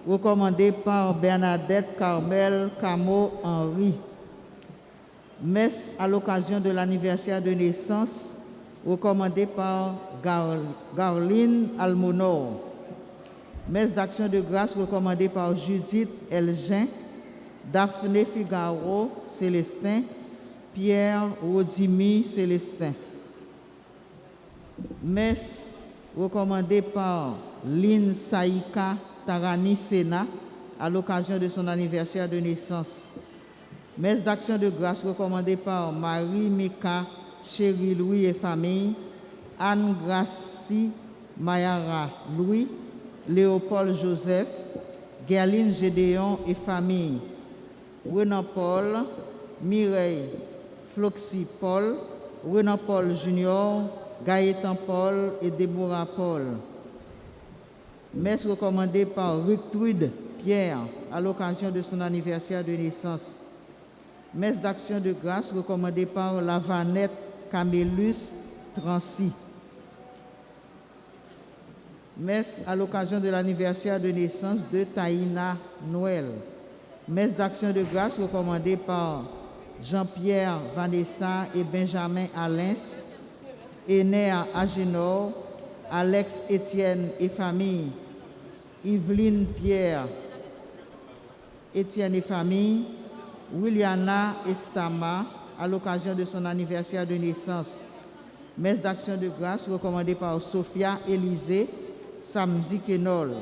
recommandée par Bernadette Carmel Camo Henry. Messe à l'occasion de l'anniversaire de naissance, recommandée par Garline Almonor. Messe d'action de grâce recommandée par Judith Elgin, Daphné Figaro Célestin, Pierre Rodimi Célestin. Messe recommandée par Lynn Saïka Tarani Sena à l'occasion de son anniversaire de naissance. Messe d'action de grâce recommandée par Marie Mika Chéri Louis et famille, Anne Gracie Mayara Louis, Léopold Joseph, Gerline Gédéon et famille, Renan Paul, Mireille Floxy Paul, Renan Paul Junior, Gaëtan Paul et Déborah Paul. Messe recommandée par Ructrude Pierre à l'occasion de son anniversaire de naissance. Messe d'action de grâce recommandée par Lavanette Camélus Trancy. Messe à l'occasion de l'anniversaire de naissance de Taïna Noël. Messe d'action de grâce recommandée par Jean-Pierre Vanessa et Benjamin Alens, Enéa Agénor, Alex Étienne et famille, Yveline Pierre, Étienne et famille, Williana Estama à l'occasion de son anniversaire de naissance. Messe d'action de grâce recommandée par Sophia Élisée, Samedi Kenol.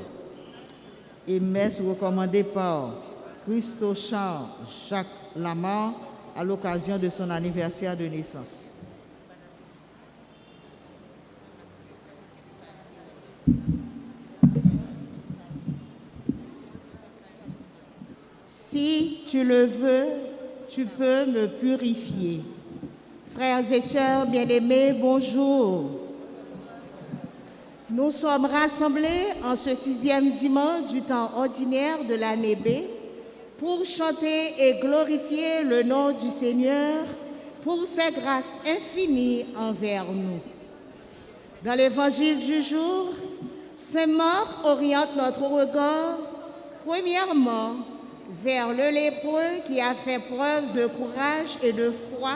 Et messe recommandée par Christo Charles Jacques Lamar à l'occasion de son anniversaire de naissance. Si tu le veux, tu peux me purifier. Frères et sœurs bien-aimés, bonjour. Nous sommes rassemblés en ce 6e dimanche du temps ordinaire de l'année B pour chanter et glorifier le nom du Seigneur pour ses grâces infinies envers nous. Dans l'évangile du jour, Saint Marc oriente notre regard premièrement vers le lépreux qui a fait preuve de courage et de foi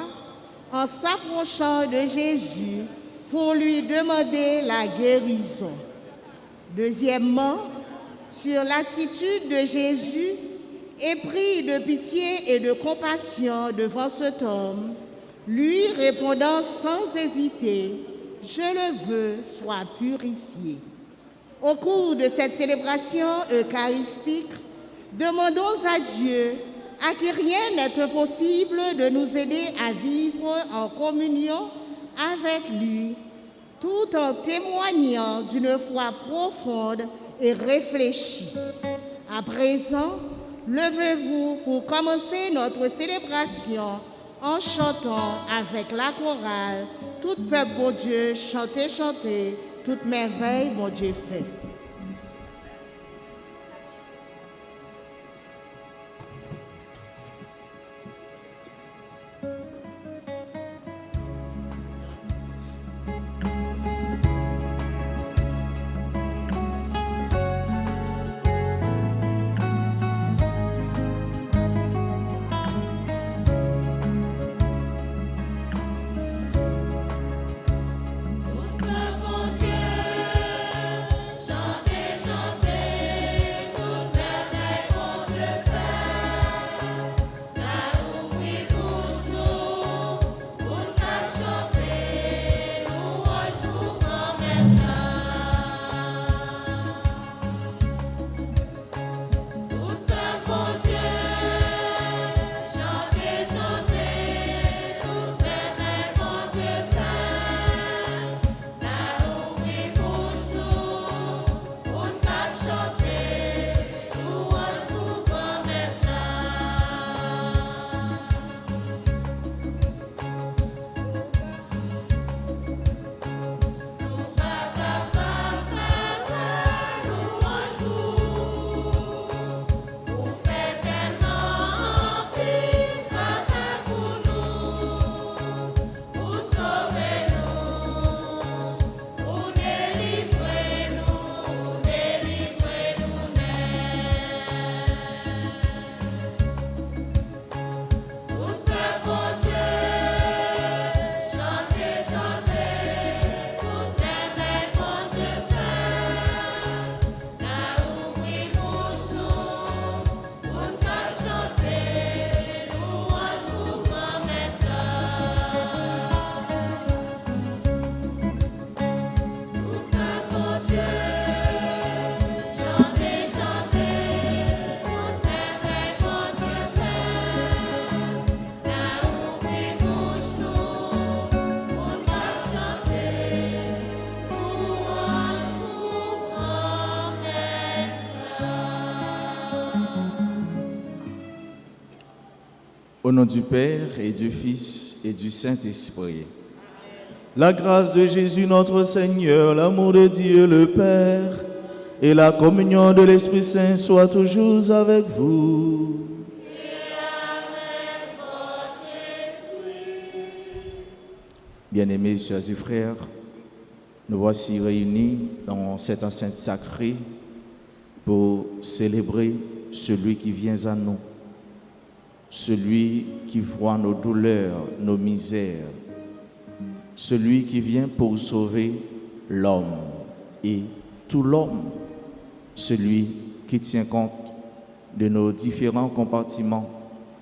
en s'approchant de Jésus pour lui demander la guérison. Deuxièmement, sur l'attitude de Jésus, épris de pitié et de compassion devant cet homme, lui répondant sans hésiter, « Je le veux, sois purifié ». Au cours de cette célébration eucharistique, demandons à Dieu, à qui rien n'est impossible, de nous aider à vivre en communion avec lui, tout en témoignant d'une foi profonde et réfléchie. À présent, levez-vous pour commencer notre célébration en chantant avec la chorale « Tout peuple, bon Dieu, chantez, chantez, toute merveille, mon Dieu fait ». Tout peuple, bon Dieu, Au nom du Père et du Fils et du Saint-Esprit. La grâce de Jésus notre Seigneur, l'amour de Dieu le Père et la communion de l'Esprit Saint soient toujours avec vous. Bien-aimés, sœurs et frères, nous voici réunis dans cette enceinte sacrée pour célébrer celui qui vient à nous, celui qui voit nos douleurs, nos misères, celui qui vient pour sauver l'homme et tout l'homme, celui qui tient compte de nos différents compartiments,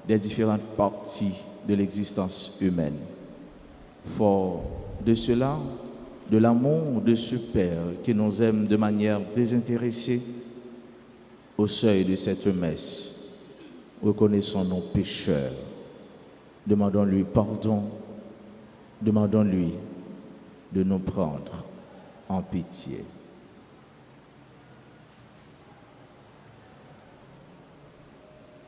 des différentes parties de l'existence humaine. Fort de cela, de l'amour de ce Père qui nous aime de manière désintéressée, au seuil de cette messe, reconnaissons nos pécheurs, demandons-lui pardon, demandons-lui de nous prendre en pitié.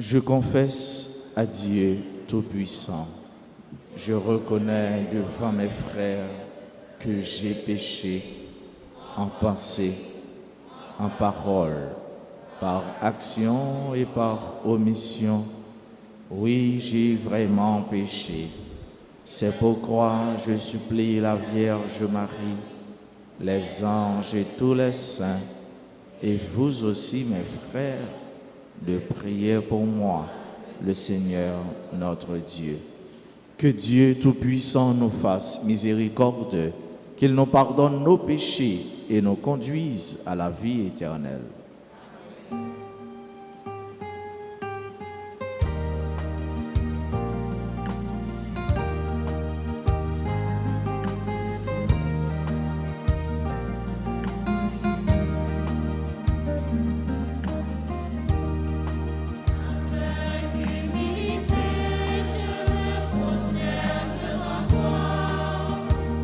Je confesse à Dieu Tout-Puissant, je reconnais devant mes frères que j'ai péché en pensée, en parole, par action et par omission. Oui, j'ai vraiment péché. C'est pourquoi je supplie la Vierge Marie, les anges et tous les saints, et vous aussi, mes frères, de prier pour moi, le Seigneur notre Dieu. Que Dieu Tout-Puissant nous fasse miséricorde, qu'il nous pardonne nos péchés et nous conduise à la vie éternelle.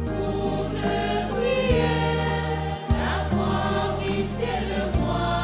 Pour te prier, la foi, pitié de moi.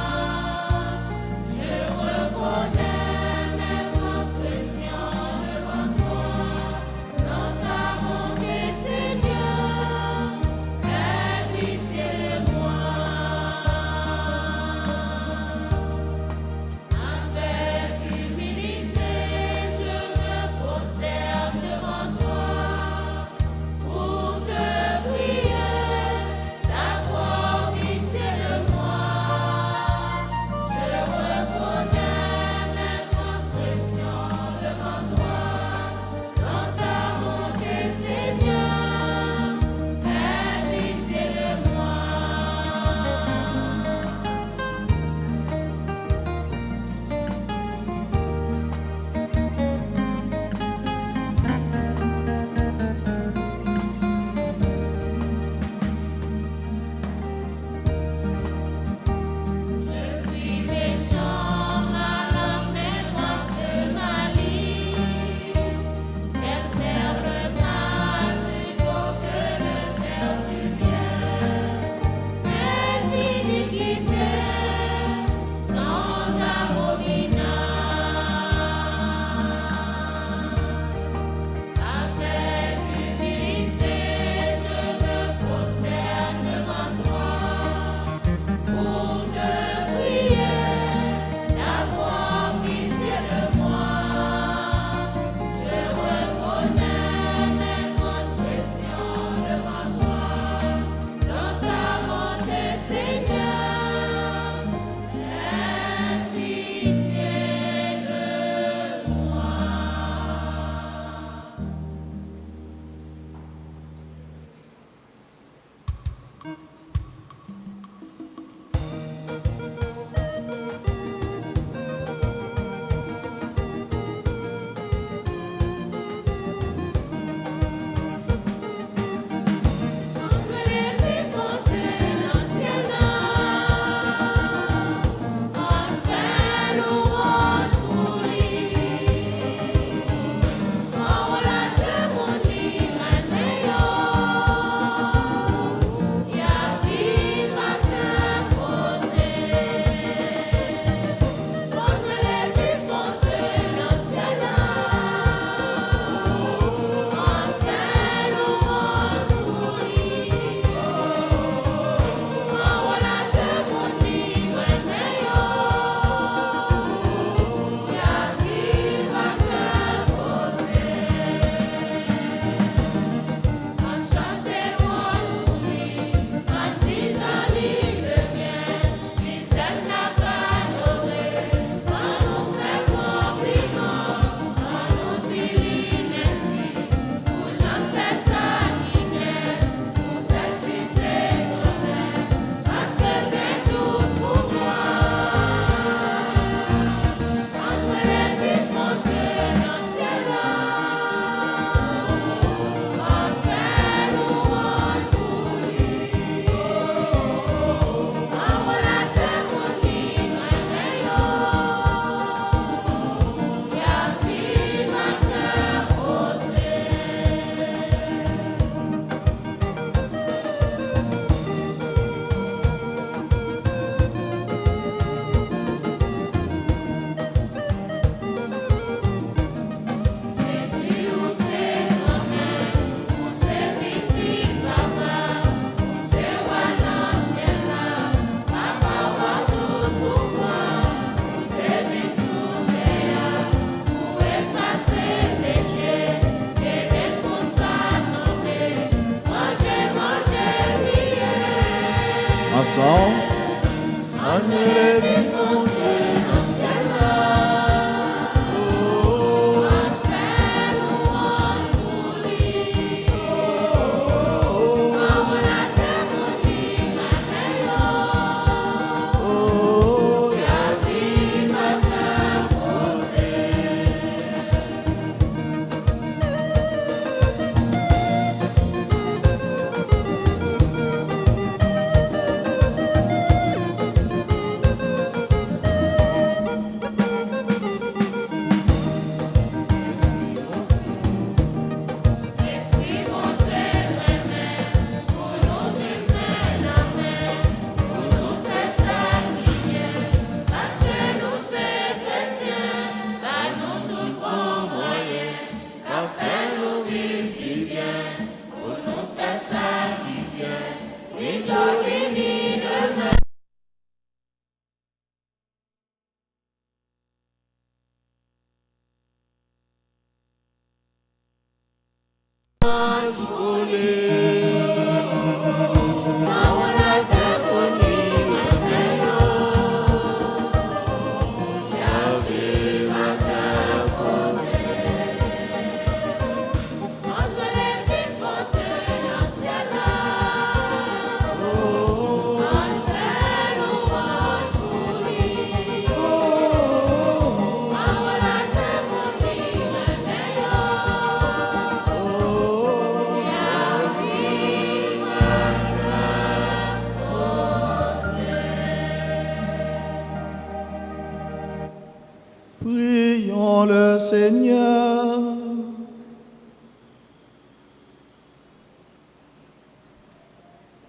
Prions le Seigneur.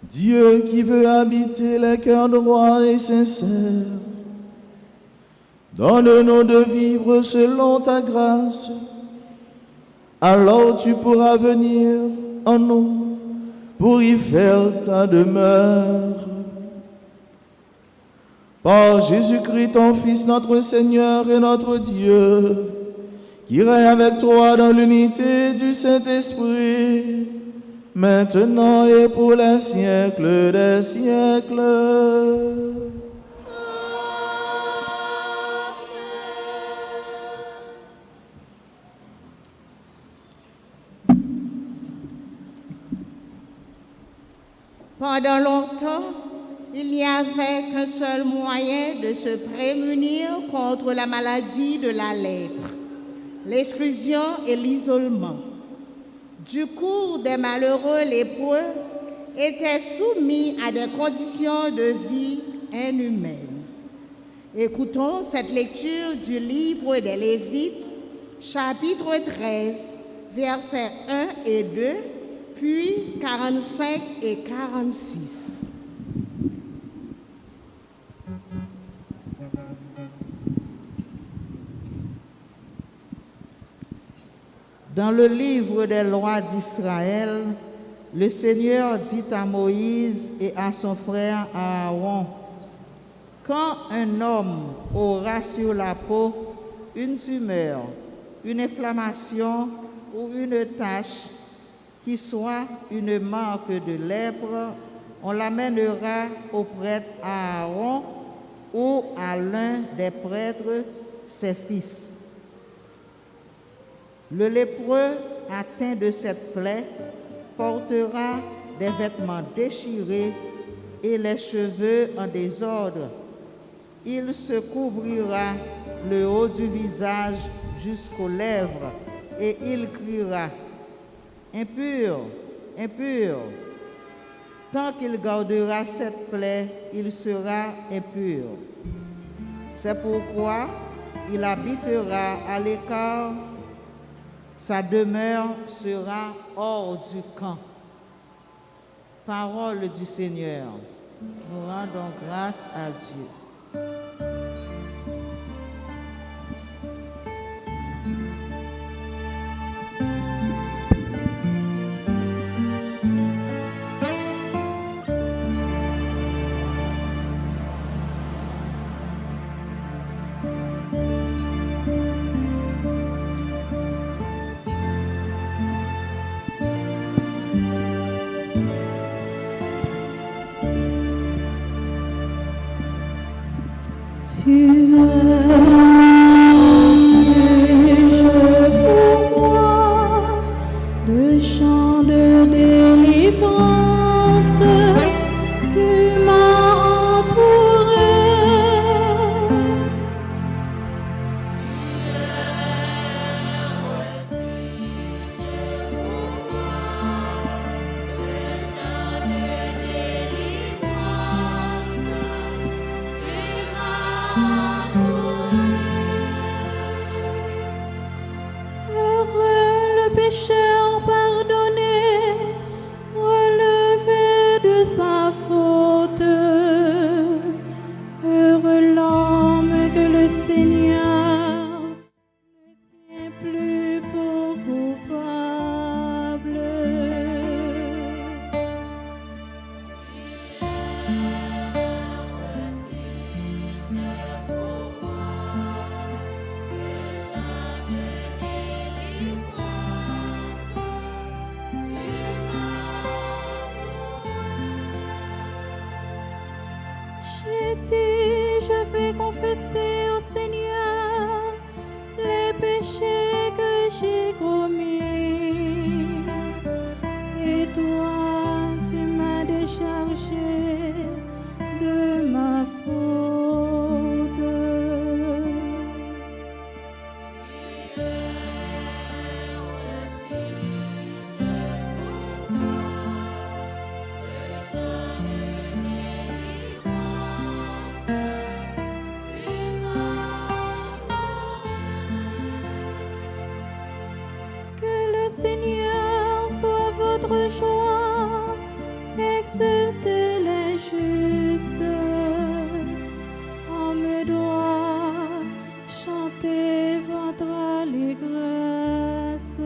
Dieu qui veut habiter les cœurs droits et sincères, donne-nous de vivre selon ta grâce. Alors tu pourras venir en nous pour y faire ta demeure. Par Jésus-Christ, ton Fils, notre Seigneur et notre Dieu, qui règne avec toi dans l'unité du Saint-Esprit, maintenant et pour les siècles des siècles. Pendant longtemps, il n'y avait qu'un seul moyen de se prémunir contre la maladie de la lèpre, l'exclusion et l'isolement. Du coup, des malheureux lépreux étaient soumis à des conditions de vie inhumaines. Écoutons cette lecture du livre des Lévites, chapitre 13, versets 1 et 2, puis 45 et 46. Dans le livre des lois d'Israël, le Seigneur dit à Moïse et à son frère Aaron, « Quand un homme aura sur la peau une tumeur, une inflammation ou une tache qui soit une marque de lèpre, on l'amènera au prêtre Aaron ou à l'un des prêtres, ses fils. Le lépreux atteint de cette plaie portera des vêtements déchirés et les cheveux en désordre. Il se couvrira le haut du visage jusqu'aux lèvres et il criera « Impur, impur ». Tant qu'il gardera cette plaie, il sera impur. C'est pourquoi il habitera à l'écart. Sa demeure sera hors du camp. Parole du Seigneur. Nous rendons grâce à Dieu. notre joie, exulter les justes. Homme doit chanter votre allégresse.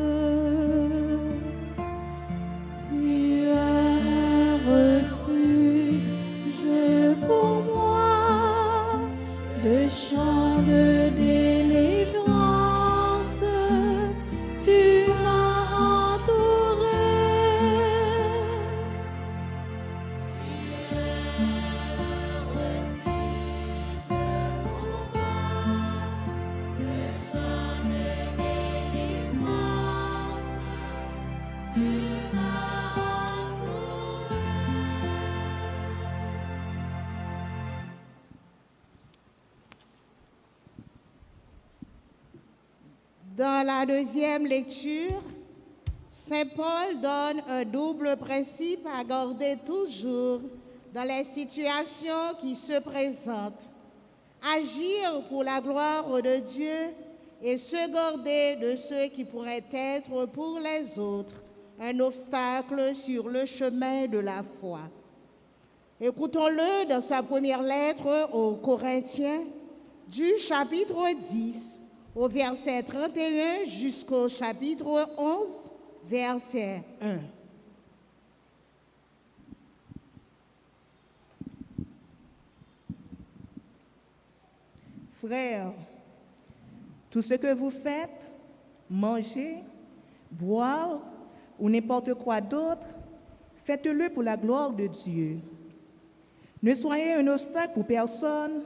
Tu es un refuge pour moi, de chants de délivrance. Tu m'as entouré. Dans la deuxième lecture, Saint Paul donne un double principe à garder toujours dans les situations qui se présentent. Agir pour la gloire de Dieu et se garder de ceux qui pourraient être pour les autres un obstacle sur le chemin de la foi. Écoutons-le dans sa première lettre aux Corinthiens, du chapitre 10, au verset 31 jusqu'au chapitre 11, verset 1. Frères, tout ce que vous faites, manger, boire ou n'importe quoi d'autre, faites-le pour la gloire de Dieu. Ne soyez un obstacle pour personne,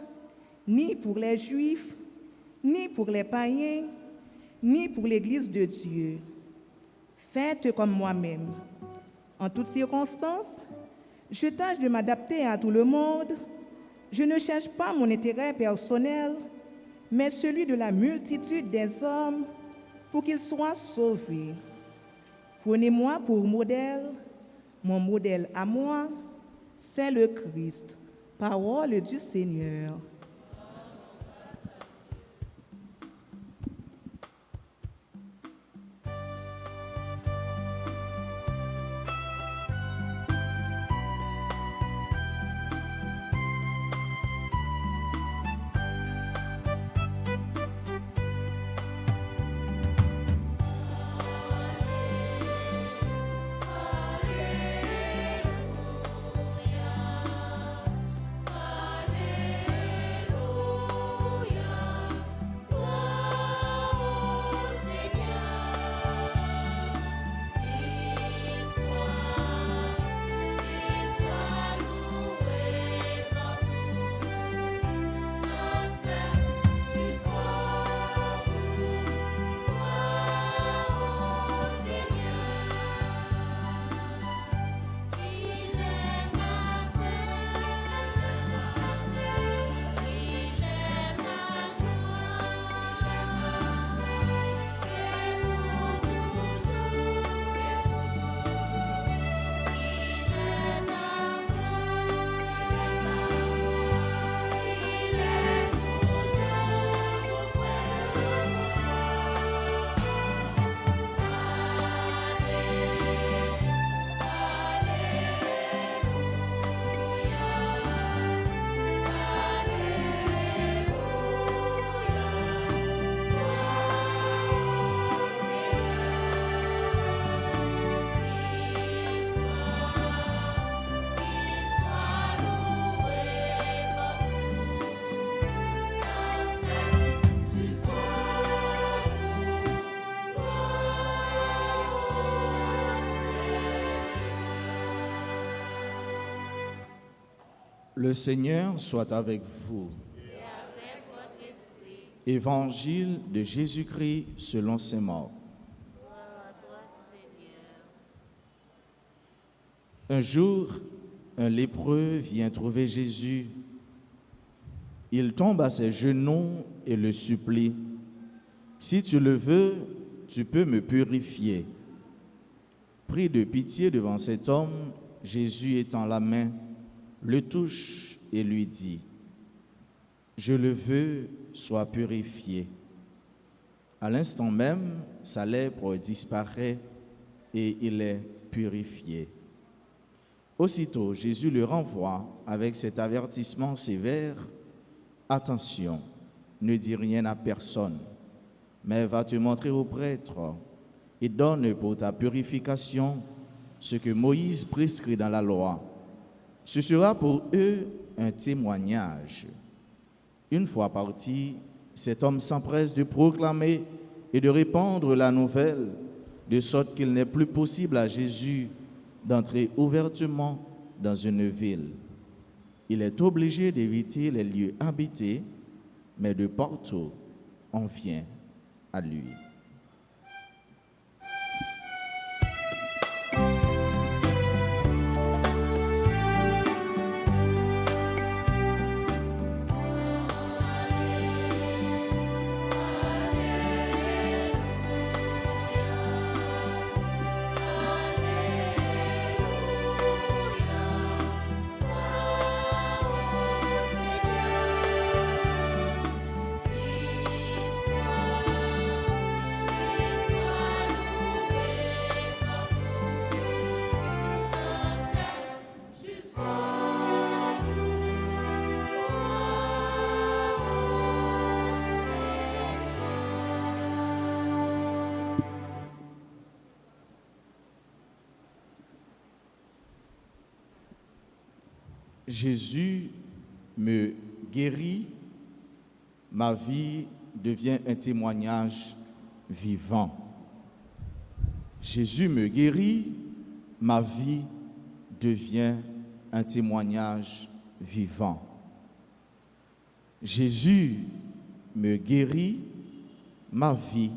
ni pour les Juifs, ni pour les païens, ni pour l'Église de Dieu. Faites comme moi-même. En toutes circonstances, je tâche de m'adapter à tout le monde. Je ne cherche pas mon intérêt personnel, mais celui de la multitude des hommes pour qu'ils soient sauvés. Prenez-moi pour modèle. Mon modèle à moi, c'est le Christ. Parole du Seigneur. Le Seigneur soit avec vous. Et avec votre esprit. Évangile de Jésus-Christ selon saint Marc. Gloire à toi, Seigneur. Un jour, un lépreux vient trouver Jésus. Il tombe à ses genoux et le supplie. « Si tu le veux, tu peux me purifier. » Pris de pitié devant cet homme, Jésus étend la main, le touche et lui dit, « Je le veux, sois purifié. » À l'instant même, sa lèpre disparaît et il est purifié. Aussitôt, Jésus le renvoie avec cet avertissement sévère. Attention, ne dis rien à personne, mais va te montrer au prêtre et donne pour ta purification ce que Moïse prescrit dans la loi. Ce sera pour eux un témoignage. Une fois parti, cet homme s'empresse de proclamer et de répandre la nouvelle, de sorte qu'il n'est plus possible à Jésus d'entrer ouvertement dans une ville. Il est obligé d'éviter les lieux habités, mais de partout, on vient à lui. Jésus me guérit, ma vie devient un témoignage vivant. Jésus me guérit, ma vie devient un témoignage vivant. Jésus me guérit, ma vie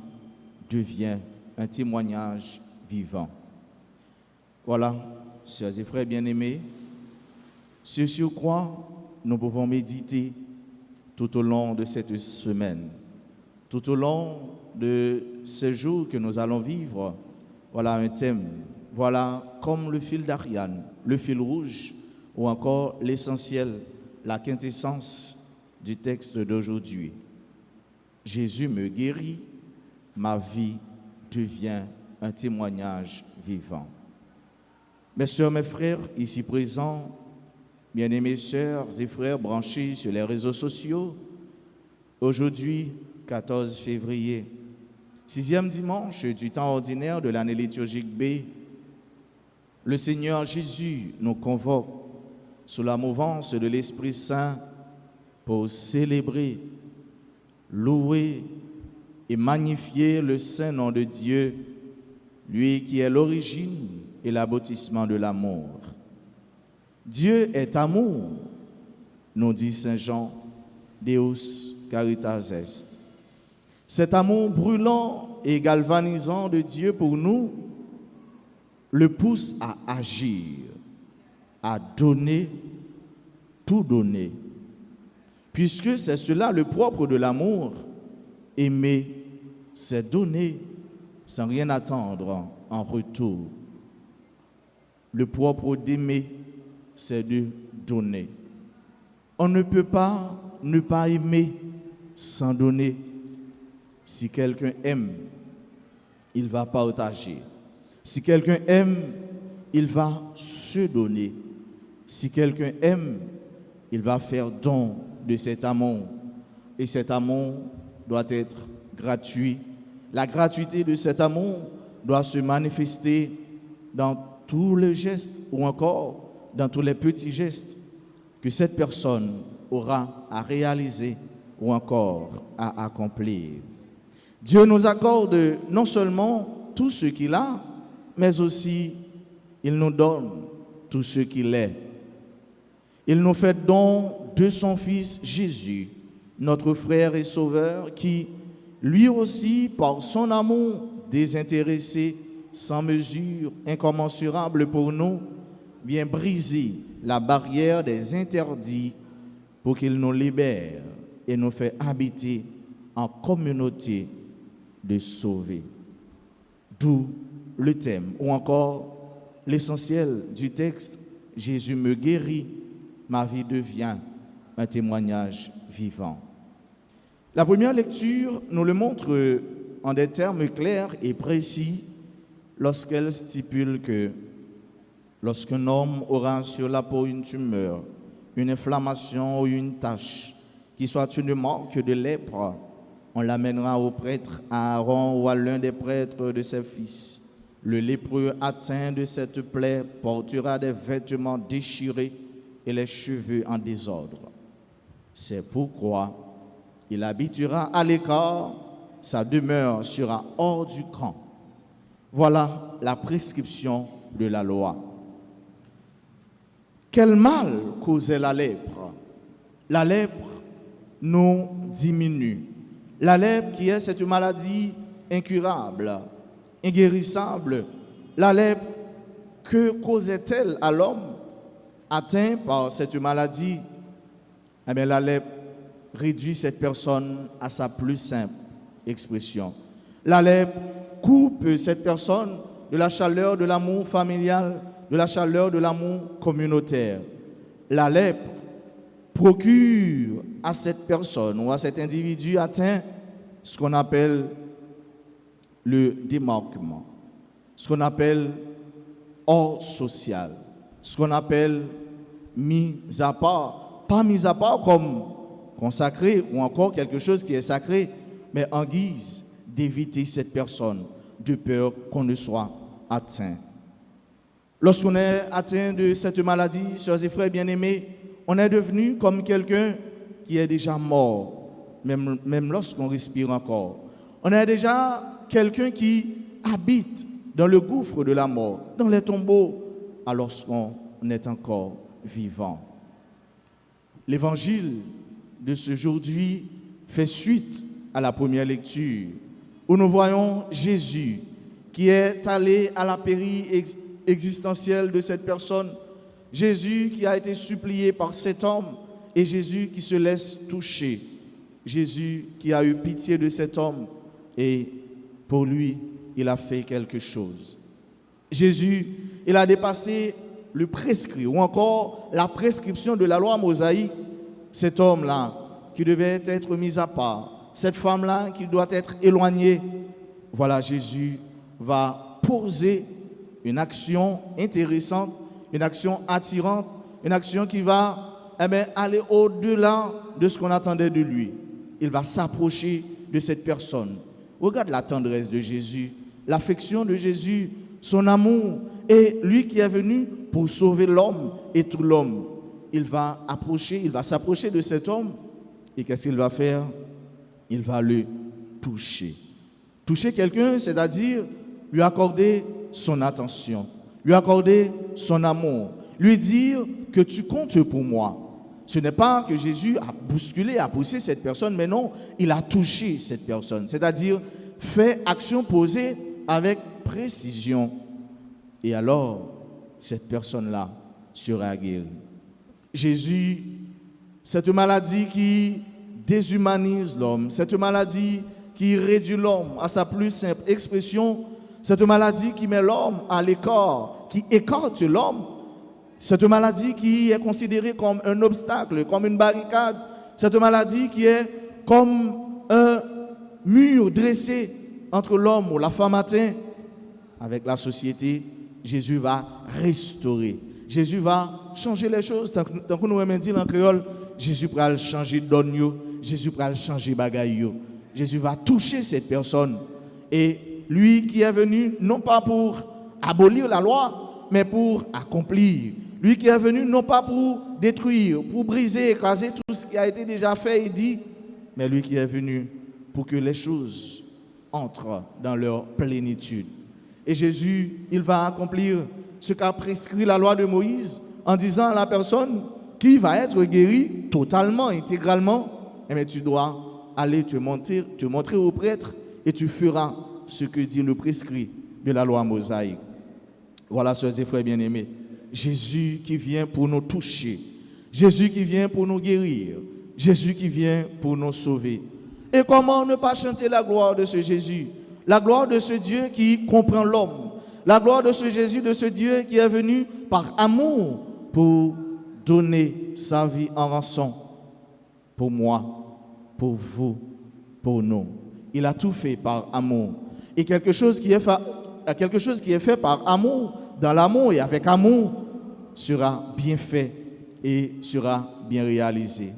devient un témoignage vivant. Voilà, sœurs et frères bien-aimés, ce sur quoi nous pouvons méditer tout au long de cette semaine, tout au long de ces jours que nous allons vivre. Voilà un thème, voilà comme le fil d'Ariane, le fil rouge, ou encore l'essentiel, la quintessence du texte d'aujourd'hui. Jésus me guérit, ma vie devient un témoignage vivant. Mes sœurs, mes frères, ici présents, bien-aimés sœurs et frères branchés sur les réseaux sociaux, aujourd'hui, 14 février, 6e dimanche du temps ordinaire de l'année liturgique B, le Seigneur Jésus nous convoque sous la mouvance de l'Esprit Saint pour célébrer, louer et magnifier le saint nom de Dieu, lui qui est l'origine et l'aboutissement de l'amour. Dieu est amour, nous dit Saint Jean, Deus caritas est. Cet amour brûlant et galvanisant de Dieu pour nous le pousse à agir, à donner, tout donner. Puisque c'est cela le propre de l'amour, aimer, c'est donner sans rien attendre en retour. Le propre d'aimer, c'est de donner. On ne peut pas ne pas aimer sans donner. Si quelqu'un aime, il va partager. Si quelqu'un aime, il va se donner. Si quelqu'un aime, il va faire don de cet amour. Et cet amour doit être gratuit. La gratuité de cet amour doit se manifester dans tous les gestes ou encore dans tous les petits gestes que cette personne aura à réaliser ou encore à accomplir. Dieu nous accorde non seulement tout ce qu'il a, mais aussi il nous donne tout ce qu'il est. Il nous fait don de son Fils Jésus, notre frère et sauveur, qui, lui aussi, par son amour désintéressé, sans mesure, incommensurable pour nous, vient briser la barrière des interdits pour qu'il nous libère et nous fait habiter en communauté de sauvés. D'où le thème, ou encore l'essentiel du texte, Jésus me guérit, ma vie devient un témoignage vivant. La première lecture nous le montre en des termes clairs et précis. lorsqu'elle stipule que lorsqu'un homme aura sur la peau une tumeur, une inflammation ou une tache, qui soit une marque de lèpre, on l'amènera au prêtre, à Aaron ou à l'un des prêtres de ses fils. Le lépreux atteint de cette plaie portera des vêtements déchirés et les cheveux en désordre. C'est pourquoi il habitera à l'écart, sa demeure sera hors du camp. Voilà la prescription de la loi. Quel mal causait la lèpre? La lèpre nous diminue. La lèpre qui est cette maladie incurable, inguérissable. La lèpre, que causait-elle à l'homme atteint par cette maladie? Eh bien, la lèpre réduit cette personne à sa plus simple expression. La lèpre coupe cette personne de la chaleur de l'amour familial, de la chaleur de l'amour communautaire. La lèpre procure à cette personne ou à cet individu atteint ce qu'on appelle le démarquement, ce qu'on appelle hors social, ce qu'on appelle mis à part, pas mis à part comme consacré ou encore quelque chose qui est sacré, mais en guise d'éviter cette personne de peur qu'on ne soit atteint. Lorsqu'on est atteint de cette maladie, sœurs et frères bien-aimés, on est devenu comme quelqu'un qui est déjà mort, même lorsqu'on respire encore. On est déjà quelqu'un qui habite dans le gouffre de la mort, dans les tombeaux, alors qu'on est encore vivant. L'évangile de ce aujourd'hui fait suite à la première lecture, où nous voyons Jésus qui est allé à la pérille existentielle de cette personne, Jésus qui a été supplié par cet homme et Jésus qui se laisse toucher, Jésus qui a eu pitié de cet homme et pour lui, il a fait quelque chose. Jésus, il a dépassé le prescrit ou encore la prescription de la loi mosaïque. Cet homme-là qui devait être mis à part, cette femme-là qui doit être éloignée. Voilà, Jésus va poser une action intéressante, une action attirante, une action qui va aller au-delà de ce qu'on attendait de lui. Il va s'approcher de cette personne. Regarde la tendresse de Jésus, l'affection de Jésus, son amour, et lui qui est venu pour sauver l'homme et tout l'homme. Il va s'approcher de cet homme, et qu'est-ce qu'il va faire? Il va le toucher. Toucher quelqu'un, c'est-à-dire lui accorder son attention, lui accorder son amour, lui dire que tu comptes pour moi. Ce n'est pas que Jésus a bousculé, a poussé cette personne, mais non, il a touché cette personne, c'est-à-dire fait action posée avec précision. Et alors, cette personne-là sera guérie. Jésus, cette maladie qui déshumanise l'homme, cette maladie qui réduit l'homme à sa plus simple expression, cette maladie qui met l'homme à l'écart, qui écarte l'homme, cette maladie qui est considérée comme un obstacle, comme une barricade, cette maladie qui est comme un mur dressé entre l'homme ou la femme atteinte avec la société. Jésus va restaurer. Jésus va changer les choses. Tant que nous aimons dire en créole, Jésus va changer donne, Jésus va changer bagaille. Jésus va toucher cette personne. Et lui qui est venu non pas pour abolir la loi, mais pour accomplir. Lui qui est venu non pas pour détruire, pour briser, écraser tout ce qui a été déjà fait et dit, mais lui qui est venu pour que les choses entrent dans leur plénitude. Et Jésus, il va accomplir ce qu'a prescrit la loi de Moïse en disant à la personne qui va être guérie totalement, intégralement, eh bien, tu dois aller te montrer au prêtre et tu feras ce que dit le prescrit de la loi mosaïque. Voilà, sœurs et frères bien-aimés, Jésus qui vient pour nous toucher, Jésus qui vient pour nous guérir, Jésus qui vient pour nous sauver. Et comment ne pas chanter la gloire de ce Jésus, la gloire de ce Dieu qui comprend l'homme, la gloire de ce Jésus, de ce Dieu qui est venu par amour pour donner sa vie en rançon pour moi, pour vous, pour nous. Il a tout fait par amour. Et quelque chose qui est quelque chose qui est fait par amour, dans l'amour et avec amour, sera bien fait et sera bien réalisé.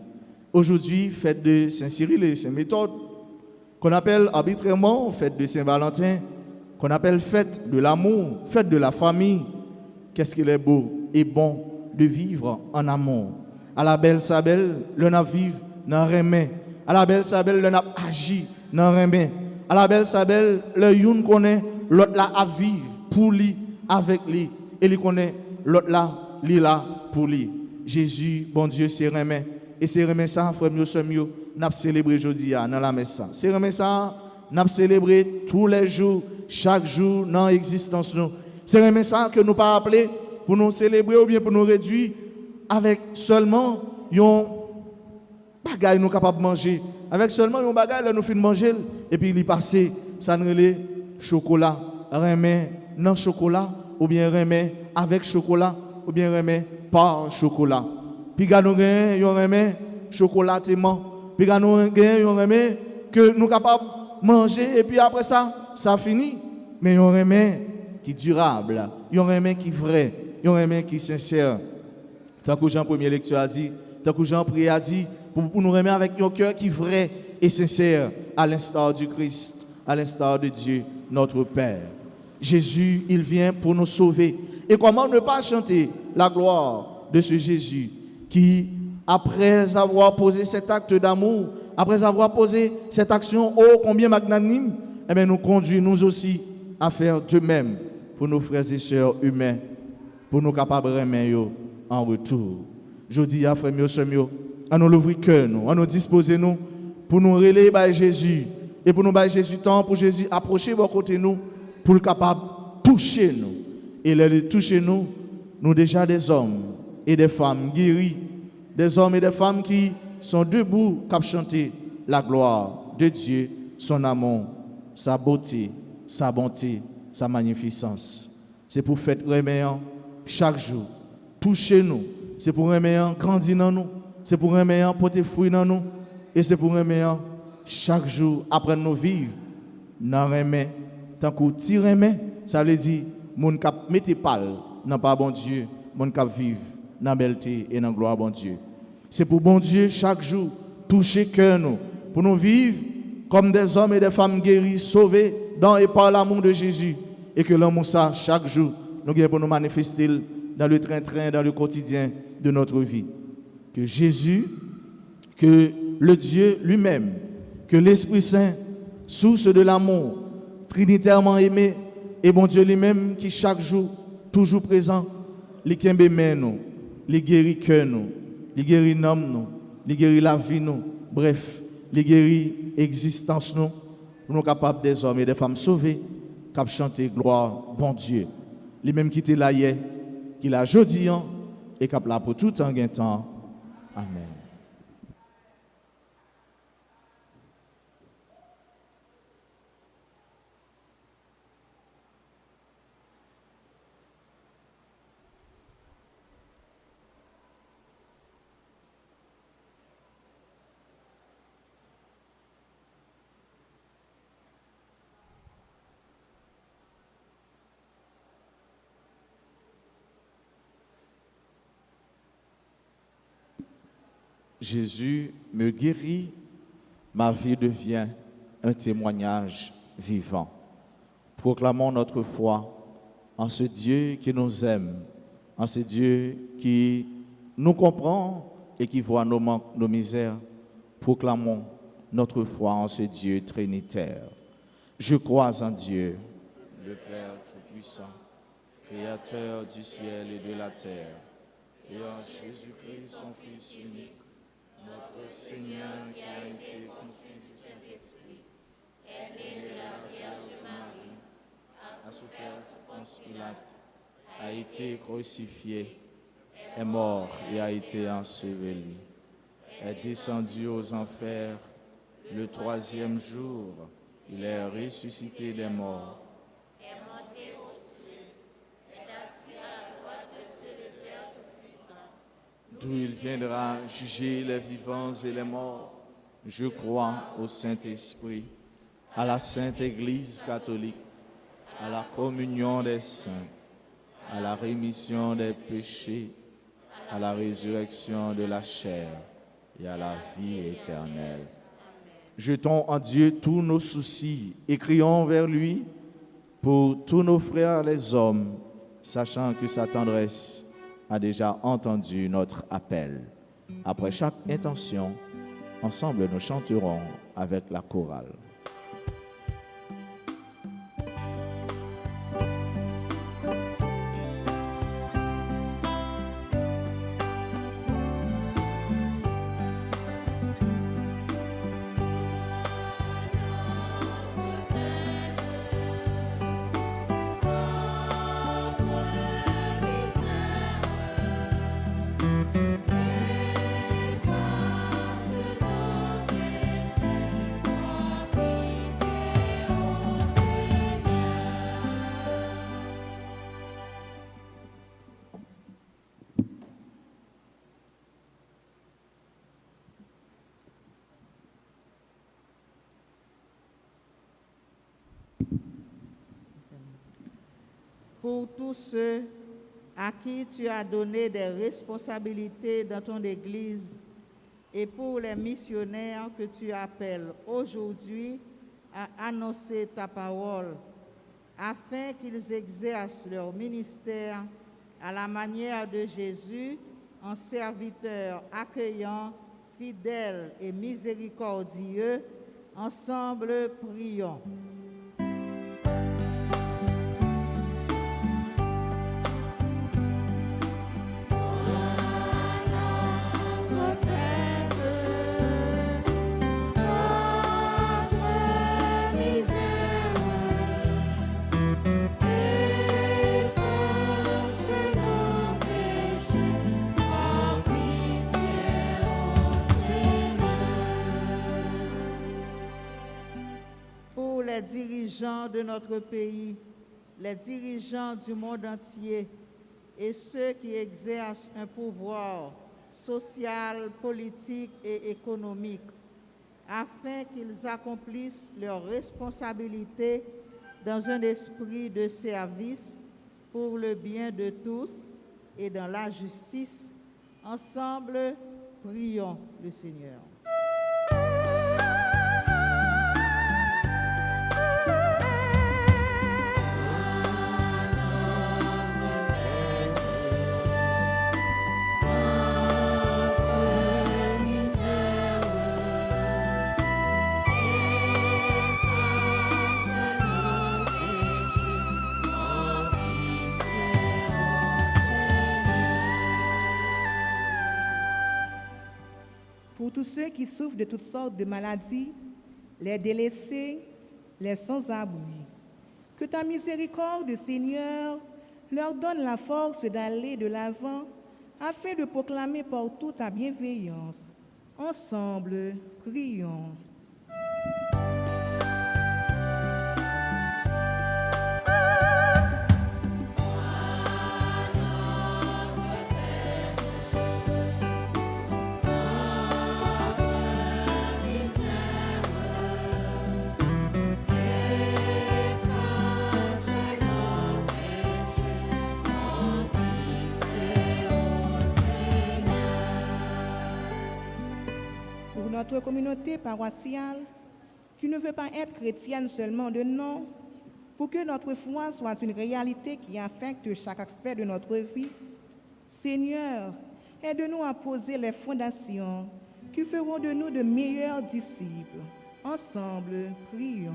Aujourd'hui, fête de Saint-Cyril et Saint-Méthode, qu'on appelle arbitrairement fête de Saint-Valentin, qu'on appelle fête de l'amour, fête de la famille. Qu'est-ce qu'il est beau et bon de vivre en amour. À la belle sabelle, le n'a vivre dans remè. À la belle sabelle, le n'a agi dans remè. À la belle sabelle, le youn connaît, l'autre là à vivre pour lui, avec lui. Et lui connaît, l'autre là, lui là pour lui. Jésus, bon Dieu, c'est remè. Et c'est remè ça, frère mieux, ce mieux, n'a célébré aujourd'hui dans la messe. C'est remè ça, n'a célébré tous les jours, chaque jour dans l'existence nous. C'est remè ça que nous pas appelé pour nous célébrer ou bien pour nous réduire avec seulement un bagage nous capable de manger. Avec seulement un bagage nous finissons de manger et puis il passe ça nous relève chocolat, remè non chocolat ou bien remè avec chocolat ou bien remè par chocolat. Puis nous gagnons un remè chocolatement. Puis nous gagnons un remè que nous capable de manger et puis après ça finit. Mais un remè qui est durable, un remè qui est vrai, un remè qui est sincère. Tant que Jean première lecture a dit, tant que Jean prière a dit, pour nous remettre avec un cœur qui est vrai et sincère, à l'instar du Christ, à l'instar de Dieu, notre Père. Jésus, il vient pour nous sauver. Et comment ne pas chanter la gloire de ce Jésus qui, après avoir posé cet acte d'amour, après avoir posé cette action ô combien magnanime, eh bien, nous conduit nous aussi à faire de même pour nos frères et sœurs humains, pour nous capables de remettre en retour. Je dis à frère mieux, à nous l'ouvrir cœur, nous, à nous disposer nous pour nous relayer par Jésus et pour nous par Jésus temps pour Jésus approcher de côté nous pour le capable toucher nous et le toucher nous déjà des hommes et des femmes guéris, des hommes et des femmes qui sont debout pour chanter la gloire de Dieu, son amour, sa beauté, sa bonté, sa magnificence. C'est pour faire remettre chaque jour. Touchez-nous, c'est pour remettre grandir dans nous, c'est pour remettre porter fruit dans nous, et c'est pour remettre chaque jour après nous vivre dans remettre tant qu'on tire remettre, ça veut dire mon cap mettez pal dans pas bon Dieu, mon cap vivre dans belleté et dans gloire bon Dieu. C'est pour bon Dieu chaque jour toucher cœur nous pour nous vivre comme des hommes et des femmes guéris, sauvés dans et par l'amour de Jésus et que l'amour ça chaque jour nous gagnons pour nous manifester dans le train-train, dans le quotidien de notre vie. Que Jésus, que le Dieu lui-même, que l'Esprit Saint, source de l'amour, trinitairement aimé, et bon Dieu lui-même qui chaque jour, toujours présent, les kembe nous, les guérit cœur nous, les guérit l'homme nous, les guérit la vie nous, bref, les guérit existence nous, nous capables des hommes et des femmes sauvés, capables de chanter gloire, bon Dieu. Les mêmes qui étaient là hier, qu'il a jeudi et qu'il a pour tout temps. Amen. Jésus me guérit, ma vie devient un témoignage vivant. Proclamons notre foi en ce Dieu qui nous aime, en ce Dieu qui nous comprend et qui voit nos manques, nos misères. Proclamons notre foi en ce Dieu trinitaire. Je crois en Dieu, le Père Tout-Puissant, Créateur du ciel et de la terre, et en Jésus-Christ, son Fils unique, notre Seigneur qui a été conçu du Saint-Esprit, est né de la Vierge Marie, a souffert sous Ponce Pilate, a été crucifié, est mort et a été enseveli, est descendu aux enfers, le troisième jour, il est ressuscité des morts, est monté au ciel, est assis à la droite de Dieu le Père Tout-Puissant, d'où il viendra juger les vivants et les morts. Je crois au Saint-Esprit, à la Sainte Église catholique, à la communion des saints, à la rémission des péchés, à la résurrection de la chair et à la vie éternelle. Jetons en Dieu tous nos soucis et crions vers lui pour tous nos frères les hommes, sachant que sa tendresse a déjà entendu notre appel. Après chaque intention, ensemble nous chanterons avec la chorale. Pour tous ceux à qui tu as donné des responsabilités dans ton Église et pour les missionnaires que tu appelles aujourd'hui à annoncer ta parole, afin qu'ils exercent leur ministère à la manière de Jésus, en serviteurs accueillants, fidèles et miséricordieux, ensemble prions. Les dirigeants de notre pays, les dirigeants du monde entier et ceux qui exercent un pouvoir social, politique et économique, afin qu'ils accomplissent leurs responsabilités dans un esprit de service pour le bien de tous et dans la justice. Ensemble, prions le Seigneur. Pour tous ceux qui souffrent de toutes sortes de maladies, les délaissés, les sans-abri, que ta miséricorde, Seigneur, leur donne la force d'aller de l'avant afin de proclamer partout ta bienveillance. Ensemble, prions. Notre communauté paroissiale, qui ne veut pas être chrétienne seulement de nom, pour que notre foi soit une réalité qui affecte chaque aspect de notre vie. Seigneur, aide-nous à poser les fondations qui feront de nous de meilleurs disciples. Ensemble, prions.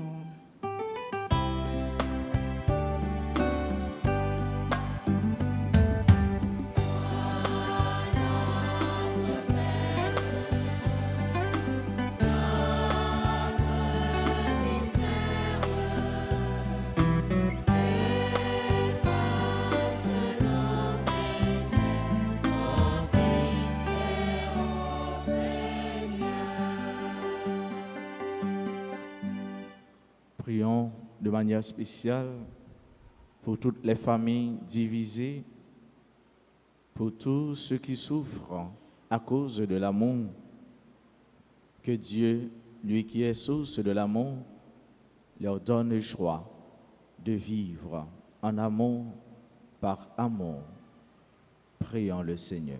Prions de manière spéciale pour toutes les familles divisées, pour tous ceux qui souffrent à cause de l'amour. Que Dieu, lui qui est source de l'amour, leur donne le choix de vivre en amour par amour. Prions le Seigneur.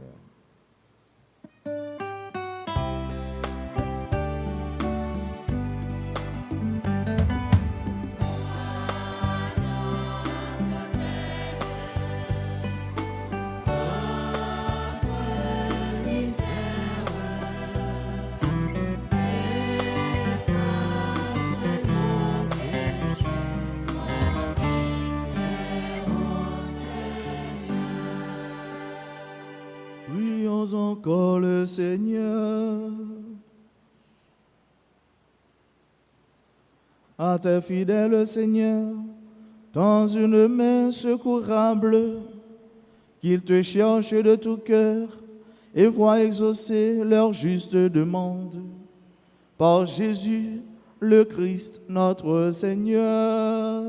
Prions encore le Seigneur. À tes fidèles, Seigneur, dans une main secourable, qu'ils te cherchent de tout cœur et voient exaucer leur juste demande. Par Jésus, le Christ, notre Seigneur.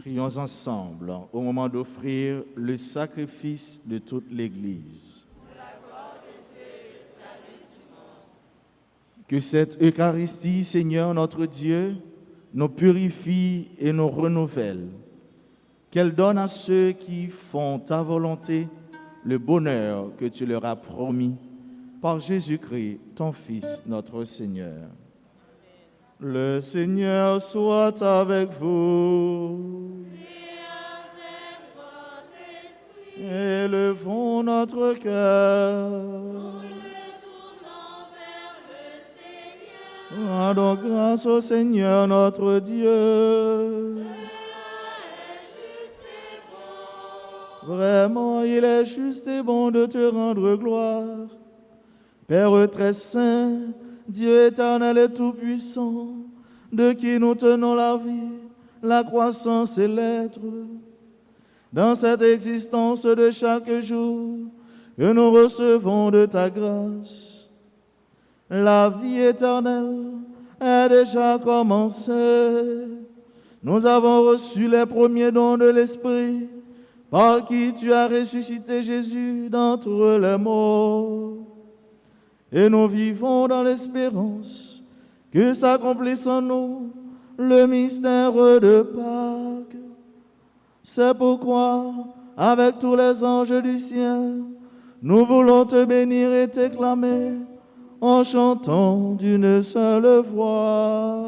Prions ensemble au moment d'offrir le sacrifice de toute l'Église. Que cette Eucharistie, Seigneur notre Dieu, nous purifie et nous renouvelle. Qu'elle donne à ceux qui font ta volonté le bonheur que tu leur as promis par Jésus-Christ, ton Fils, notre Seigneur. Le Seigneur soit avec vous. Élevons notre cœur. Rendons grâce au Seigneur notre Dieu. Vraiment, il est juste et bon de te rendre gloire. Père très saint, Dieu éternel et tout-puissant, de qui nous tenons la vie, la croissance et l'être. Dans cette existence de chaque jour que nous recevons de ta grâce, la vie éternelle est déjà commencée. Nous avons reçu les premiers dons de l'Esprit, par qui tu as ressuscité Jésus d'entre les morts. Et nous vivons dans l'espérance que s'accomplisse en nous le mystère de Pâques. C'est pourquoi, avec tous les anges du ciel, nous voulons te bénir et t'acclamer en chantant d'une seule voix.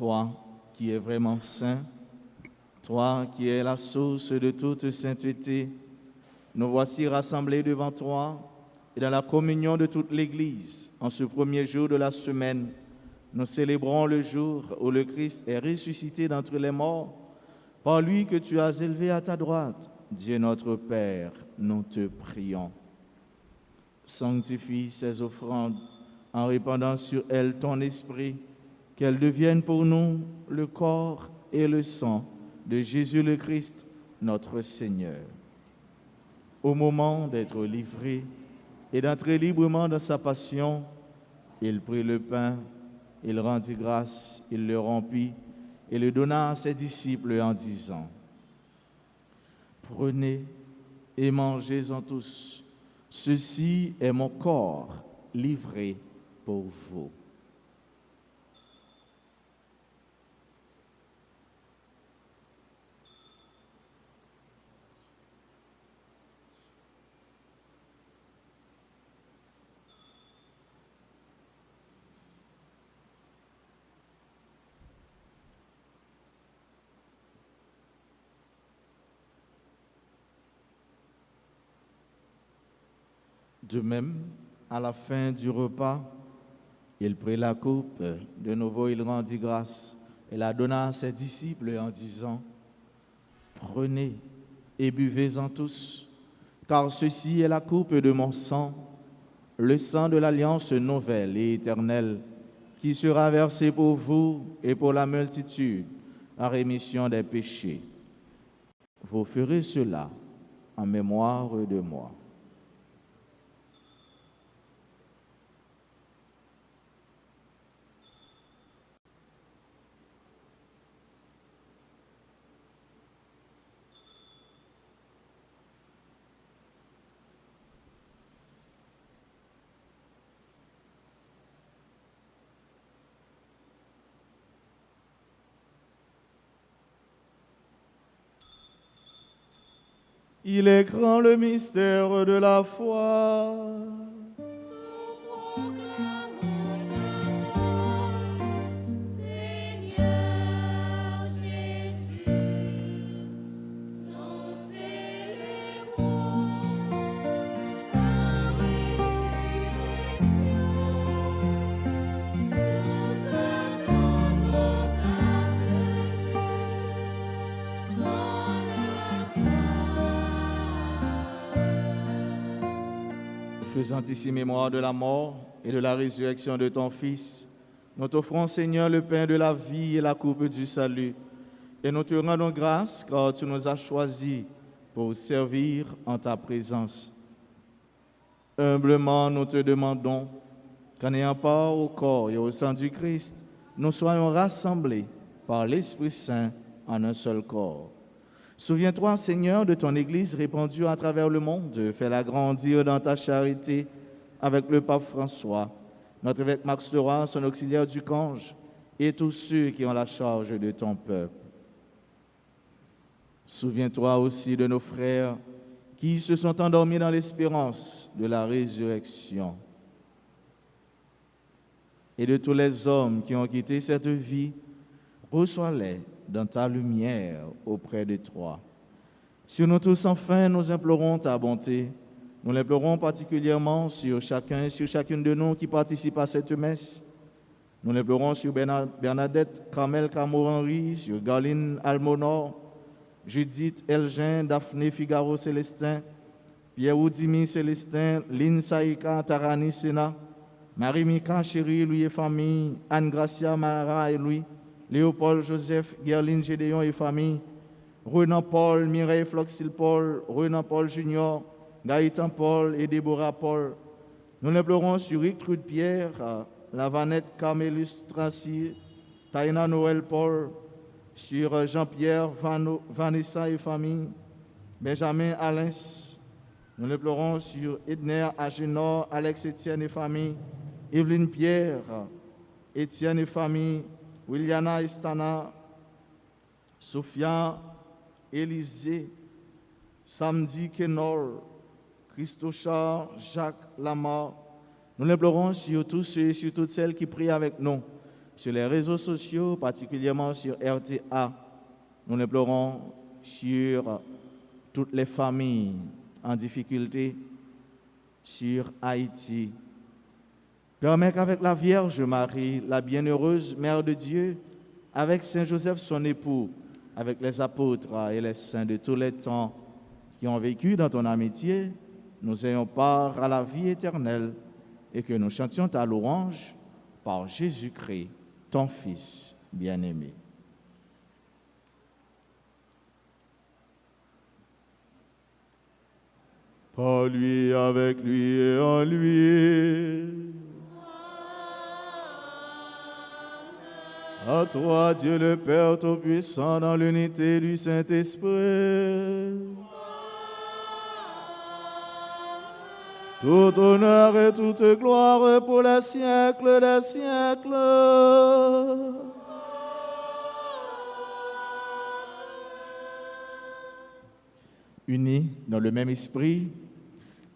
toi qui es vraiment saint, toi qui es la source de toute sainteté, nous voici rassemblés devant toi et dans la communion de toute l'Église. En ce premier jour de la semaine, nous célébrons le jour où le Christ est ressuscité d'entre les morts, par lui que tu as élevé à ta droite. Dieu notre Père, nous te prions. Sanctifie ces offrandes en répandant sur elles ton esprit, qu'elles deviennent pour nous le corps et le sang de Jésus le Christ, notre Seigneur. Au moment d'être livré et d'entrer librement dans sa passion, il prit le pain, il rendit grâce, il le rompit et le donna à ses disciples en disant: Prenez et mangez-en tous, ceci est mon corps livré pour vous. De même, à la fin du repas, il prit la coupe, de nouveau il rendit grâce et la donna à ses disciples en disant: Prenez et buvez-en tous, car ceci est la coupe de mon sang, le sang de l'alliance nouvelle et éternelle, qui sera versé pour vous et pour la multitude en rémission des péchés. Vous ferez cela en mémoire de moi. Il est grand le mystère de la foi. Seigneur Jésus, nous célébrons ta résurrection. Nous attendons ta venue dans la Faisant ici mémoire de la mort et de la résurrection de ton Fils, nous t'offrons, Seigneur, le pain de la vie et la coupe du salut. Et nous te rendons grâce car tu nous as choisis pour servir en ta présence. Humblement, nous te demandons qu'en ayant part au corps et au sang du Christ, nous soyons rassemblés par l'Esprit Saint en un seul corps. Souviens-toi, Seigneur, de ton Église répandue à travers le monde. Fais-la grandir dans ta charité avec le pape François, notre évêque Max Leroy, son auxiliaire du Cange, et tous ceux qui ont la charge de ton peuple. Souviens-toi aussi de nos frères qui se sont endormis dans l'espérance de la résurrection et de tous les hommes qui ont quitté cette vie. Reçois-les dans ta lumière auprès de toi. Sur nous tous, enfin, nous implorons ta bonté. Nous l'implorons particulièrement sur chacun et sur chacune de nous qui participe à cette messe. Nous l'implorons sur Bernadette Carmel Camo-Henri, sur Garline Almonor, Judith Elgin, Daphné Figaro Célestin, Pierre Oudimi Célestin, Lynn Saïka Tarani Sena, Marie-Mika Chéri, Louis et famille, Anne-Gracia Mara et Louis, Léopold Joseph, Gerline Gédéon et famille, Renan Paul, Mireille Floxil Paul, Renan Paul Junior, Gaëtan Paul et Déborah Paul. Nous l'implorons sur Rictrude Pierre, Lavanette Carmélus Tracy, Taina Noël Paul, sur Jean-Pierre Vanessa et famille, Benjamin Alens. Nous l'implorons sur Edner Agénor, Alex Etienne et famille, Evelyne Pierre, Etienne et famille, Williana Estana, Sophia Élisée, Samedi Kenor, Christochar, Jacques Lamar. Nous l'implorons sur tous ceux et sur toutes celles qui prient avec nous, sur les réseaux sociaux, particulièrement sur RTA. Nous le pleurons sur toutes les familles en difficulté, sur Haïti. Permets qu'avec la Vierge Marie, la bienheureuse Mère de Dieu, avec Saint Joseph son époux, avec les apôtres et les saints de tous les temps qui ont vécu dans ton amitié, nous ayons part à la vie éternelle et que nous chantions ta louange par Jésus-Christ, ton Fils bien-aimé. Par lui, avec lui et en lui. À toi, Dieu le Père Tout-Puissant, dans l'unité du Saint-Esprit. Tout honneur et toute gloire pour les siècles des siècles. Unis dans le même esprit,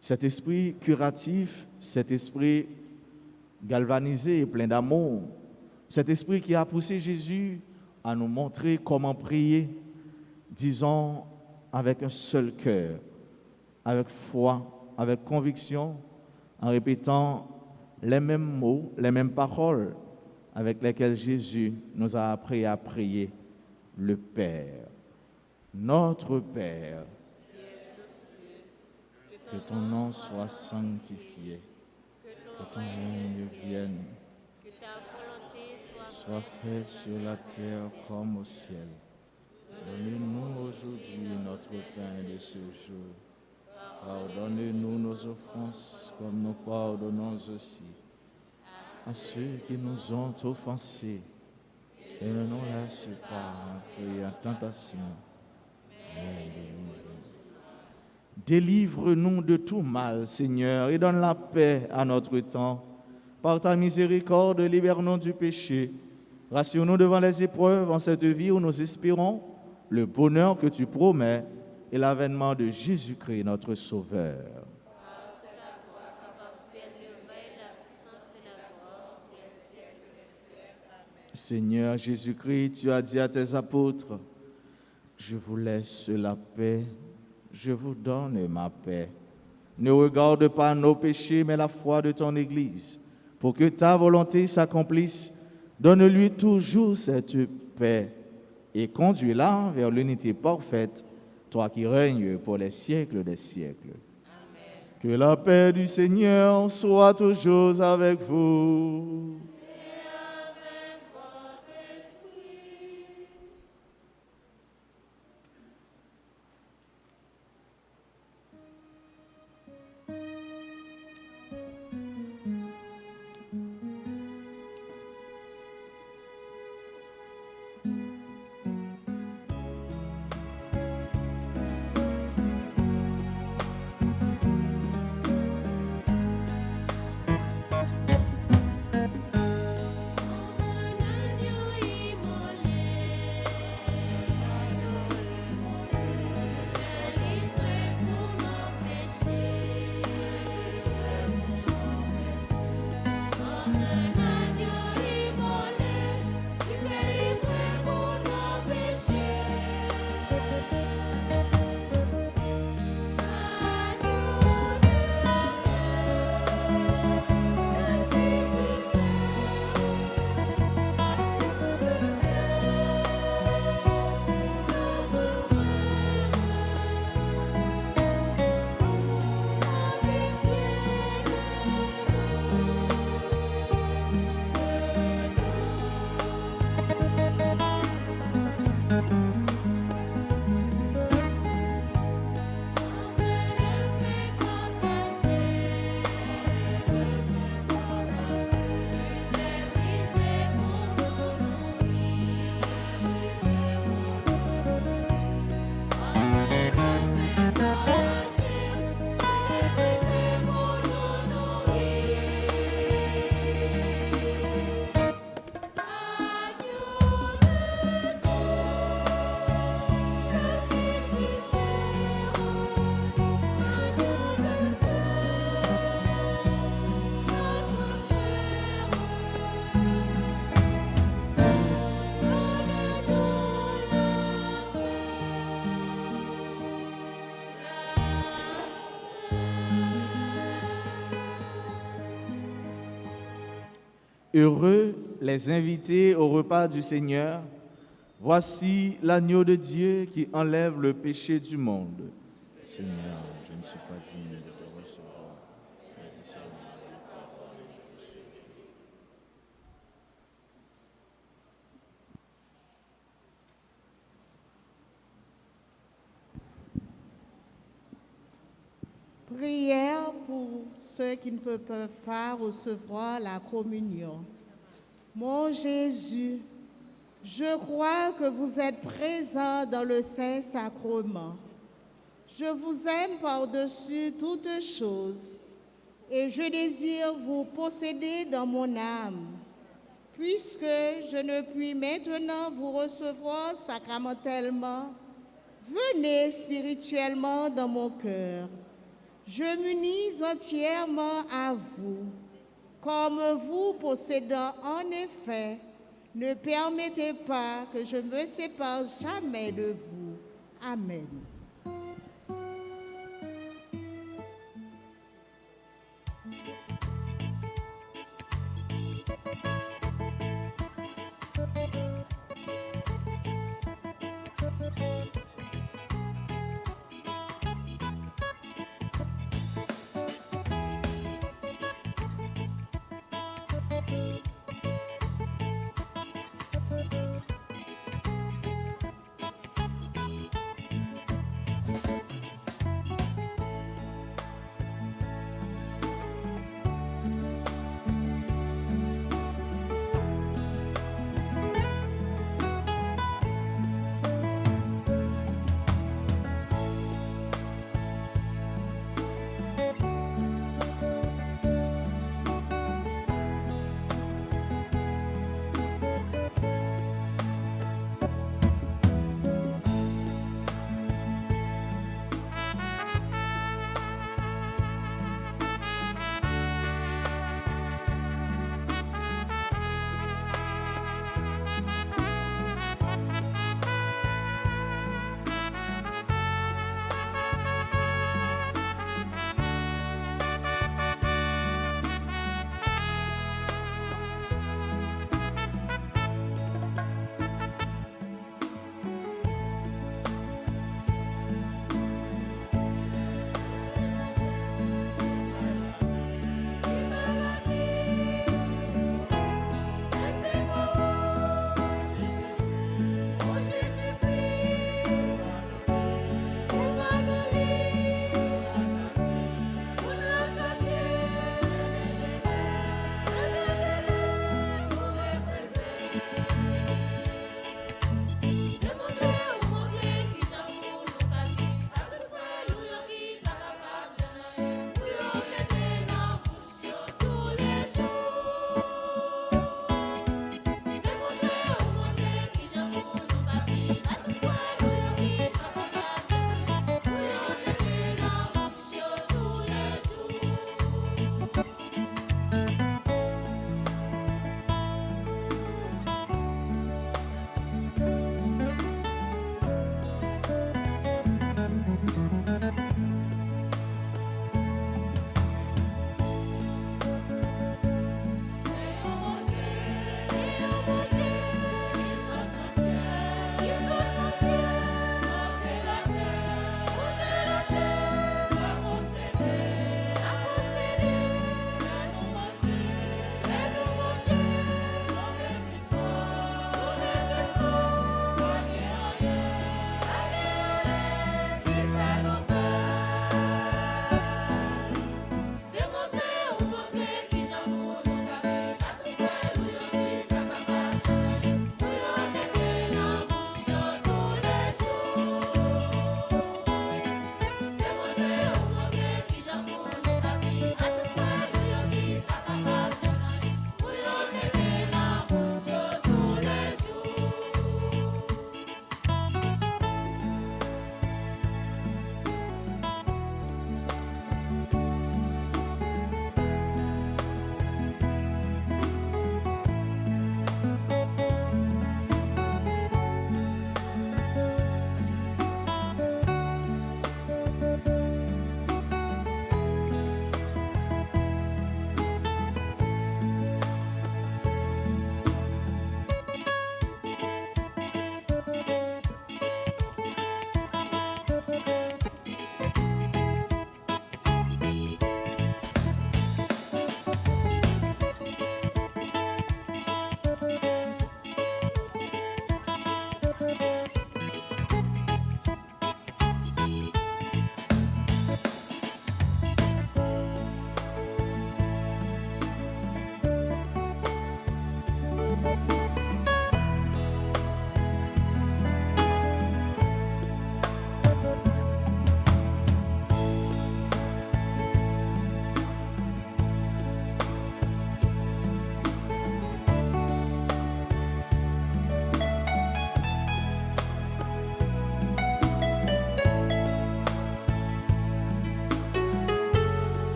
cet esprit curatif, cet esprit galvanisé et plein d'amour, cet esprit qui a poussé Jésus à nous montrer comment prier, disons avec un seul cœur, avec foi, avec conviction, en répétant les mêmes mots, les mêmes paroles avec lesquelles Jésus nous a appris à prier. Le Père, notre Père, que ton nom soit sanctifié, que ton règne vienne, Que ta volonté soit faite sur la terre comme au ciel. Donne-nous aujourd'hui notre pain de ce jour. Pardonne-nous nos offenses comme nous pardonnons aussi à ceux qui nous ont offensés. Et ne nous laisse pas entrer en tentation. Mais délivre-nous de tout mal, Seigneur, et donne la paix à notre temps. Par ta miséricorde, libère-nous du péché. Rassure-nous devant les épreuves en cette vie où nous espérons le bonheur que tu promets et l'avènement de Jésus-Christ, notre Sauveur. c'est à toi qu'appartiennent le règne, la puissance et la gloire pour les siècles des siècles. Amen. Seigneur Jésus-Christ, tu as dit à tes apôtres, je vous laisse la paix, je vous donne ma paix. Ne regarde pas nos péchés, mais la foi de ton Église. Pour que ta volonté s'accomplisse, donne-lui toujours cette paix et conduis-la vers l'unité parfaite, toi qui règnes pour les siècles des siècles. Amen. Que la paix du Seigneur soit toujours avec vous. Heureux les invités au repas du Seigneur. Voici l'agneau de Dieu qui enlève le péché du monde. Seigneur, je ne suis pas digne de te recevoir. Mais dis seulement une parole et je serai guéri. Prière pour ceux qui ne peuvent pas recevoir la communion. Mon Jésus, je crois que vous êtes présent dans le Saint-Sacrement. Je vous aime par-dessus toutes choses et je désire vous posséder dans mon âme. Puisque je ne puis maintenant vous recevoir sacramentellement, venez spirituellement dans mon cœur. Je m'unis entièrement à vous. Comme vous possédant en effet, ne permettez pas que je me sépare jamais de vous. Amen.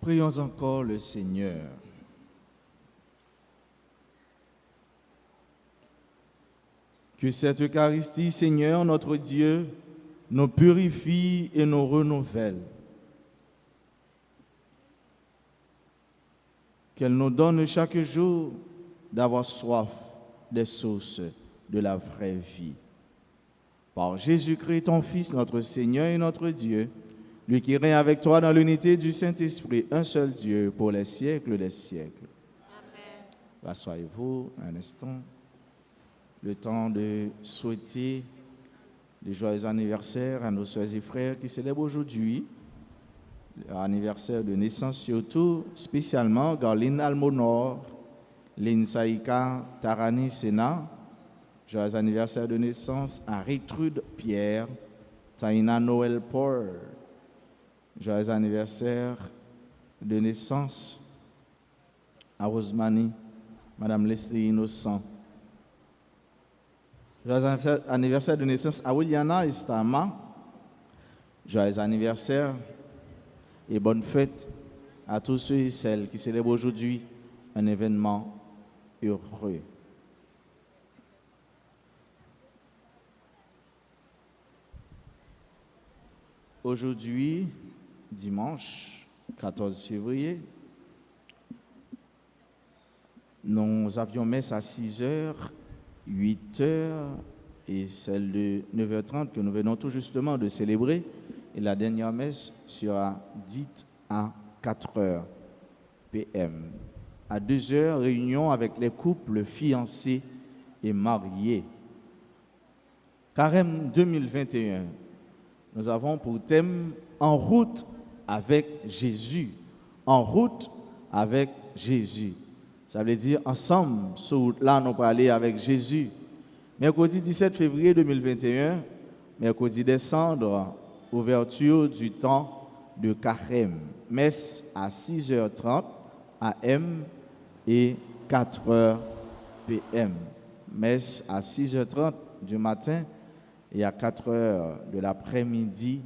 Prions encore le Seigneur. Que cette Eucharistie, Seigneur, notre Dieu, nous purifie et nous renouvelle. Qu'elle nous donne chaque jour d'avoir soif des sources de la vraie vie. Par Jésus-Christ, ton Fils, notre Seigneur et notre Dieu, lui qui règne avec toi dans l'unité du Saint-Esprit, un seul Dieu, pour les siècles des siècles. Amen. Asseyez-vous un instant. Le temps de souhaiter de joyeux anniversaires à nos soeurs et frères qui célèbrent aujourd'hui l'anniversaire de naissance, surtout spécialement Garline Almonor, Lynn Saïka Tarani Sena. Joyeux anniversaire de naissance à Richtrude Pierre, Taina Noël Paul. Joyeux anniversaire de naissance à Rosemanie, Madame Leslie Innocent. Joyeux anniversaire de naissance à Williana Estama. Joyeux anniversaire et bonne fête à tous ceux et celles qui célèbrent aujourd'hui un événement heureux. Aujourd'hui, dimanche 14 février, nous avions messe à 6h, 8h et celle de 9h30 que nous venons tout justement de célébrer. Et la dernière messe sera dite à 4h p.m. À 2h, réunion avec les couples fiancés et mariés. Carême 2021, nous avons pour thème « En route avec Jésus ». En route avec Jésus. Ça veut dire ensemble, sur route là, nous allons aller avec Jésus. Mercredi 17 février 2021, mercredi décembre, ouverture du temps de Carême. Messe à 6h30 AM et 4h PM. Messe à 6h30 du matin et à 4h de l'après-midi.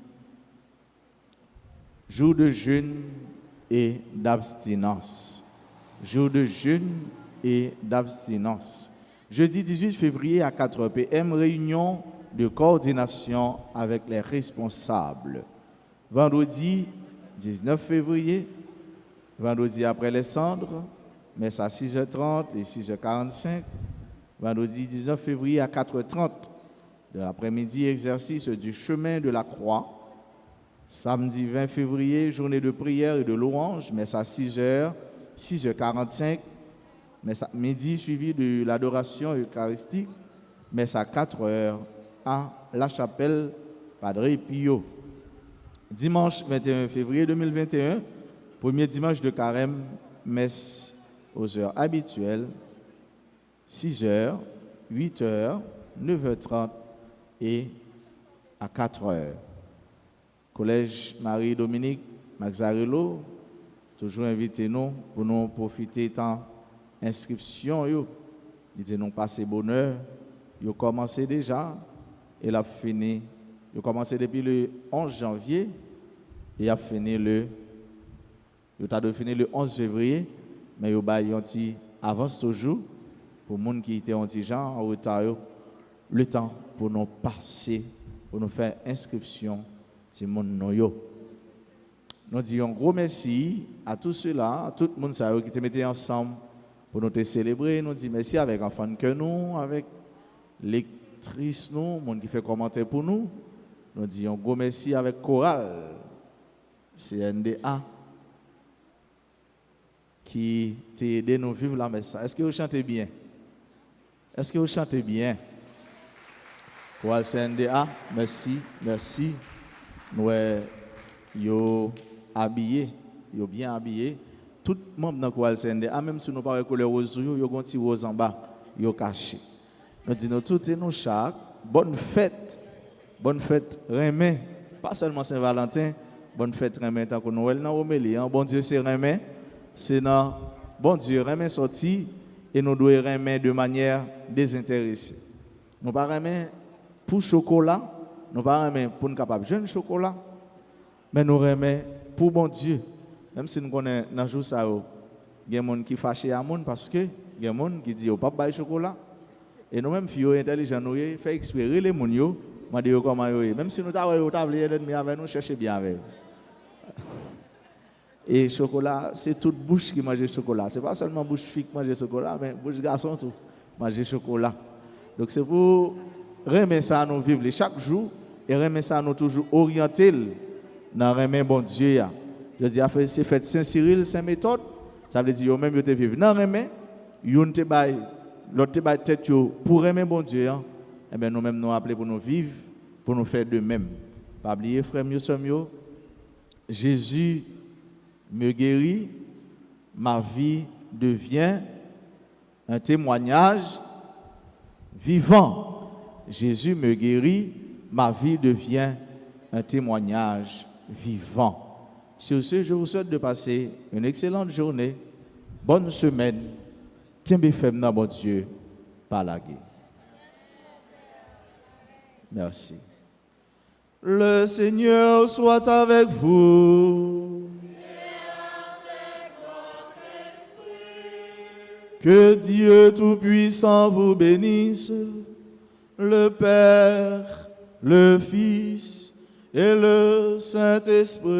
Jour de jeûne et d'abstinence. Jour de jeûne et d'abstinence. Jeudi 18 février à 4h PM, réunion de coordination avec les responsables. Vendredi 19 février, vendredi après les cendres, messe à 6h30 et 6h45. Vendredi 19 février à 4h30 de l'après-midi, exercice du chemin de la croix. Samedi 20 février, journée de prière et de louange, messe à 6h, 6h45. Messe à midi suivi de l'adoration eucharistique, messe à 4h à la chapelle Padre Pio. Dimanche 21 février 2021, premier dimanche de Carême, messe aux heures habituelles, 6h, 8h, 9h30 et à 4h. Collège Marie-Dominique Maxarello, toujours invité nous pour nous profiter tant inscription. Ils nous passé bonheur. Ils ont commencé déjà et il a fini. Ils ont commencé depuis le 11 janvier et a fini le 11 février. Mais ils ont avance toujours pour les gens qui étaient en gens en retard. Le temps pour nous passer, pour nous faire inscription. Nous disons un gros merci à tous ceux-là, à tout le monde qui te mettait ensemble pour nous te célébrer. Nous disons merci avec enfants que nous, avec lectrices nous, monde qui fait commentaire pour nous. Nous disons un gros merci avec chorale CNDA qui t'a aidé nous vivre la messe. Est-ce que vous chantez bien? Est-ce que vous chantez bien? Chorale CNDA, merci, merci. Nous sommes habillés, yo bien habillés. Tout le monde dans le chorale CNDA, même si nous ne parlons pas de rose, yo ont un petit rose en bas, yo caché. Nous disons tout et nous chaque bonne fête Rémy, pas seulement Saint-Valentin, bonne fête Rémy tant que Noël dans Romélie. Bon Dieu c'est Rémy, c'est non bon Dieu Rémy sorti et nous devons Rémy de manière désintéressée. Nous pas Rémy pour chocolat, nous pas Rémy pour nous capable jeune chocolat, mais nous Rémy pour bon Dieu. même si nous connaissons dans jour ça, il y a des gens qui fâchent à monde parce que il y a des gens qui disent au pas de chocolat. Et nous-mêmes, filles intelligents, nous faisons expérer les gens, nous disons comment ils sont. Même si nous avons tablé l'ennemi avec nous, cherchez bien avec. Et chocolat, c'est toute bouche qui mange chocolat. Ce n'est pas seulement bouche fille qui mange chocolat, mais bouche garçon tout mange chocolat. Donc c'est pour remettre ça à nous vivre chaque jour et remettre ça à nous toujours orienter dans remettre bon Dieu. Je dis, c'est fait Saint-Cyril, Saint-Méthode. Ça veut dire, même, vous te vivre dans remettre, vous te bail, l'autre te bail tête pour remettre bon Dieu. Eh bien, nous-mêmes, nous appelons pour nous vivre, pour nous faire de même. Pas oublier, frère, mieux sommes Jésus me guérit, ma vie devient un témoignage vivant. Jésus me guérit, ma vie devient un témoignage vivant. Sur ce, je vous souhaite de passer une excellente journée, bonne semaine, qu'un béfem dans bon Dieu, par la guerre. Merci. Le Seigneur soit avec vous. Que Dieu Tout-Puissant vous bénisse, le Père, le Fils et le Saint-Esprit.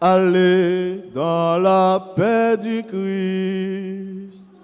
Allez dans la paix du Christ.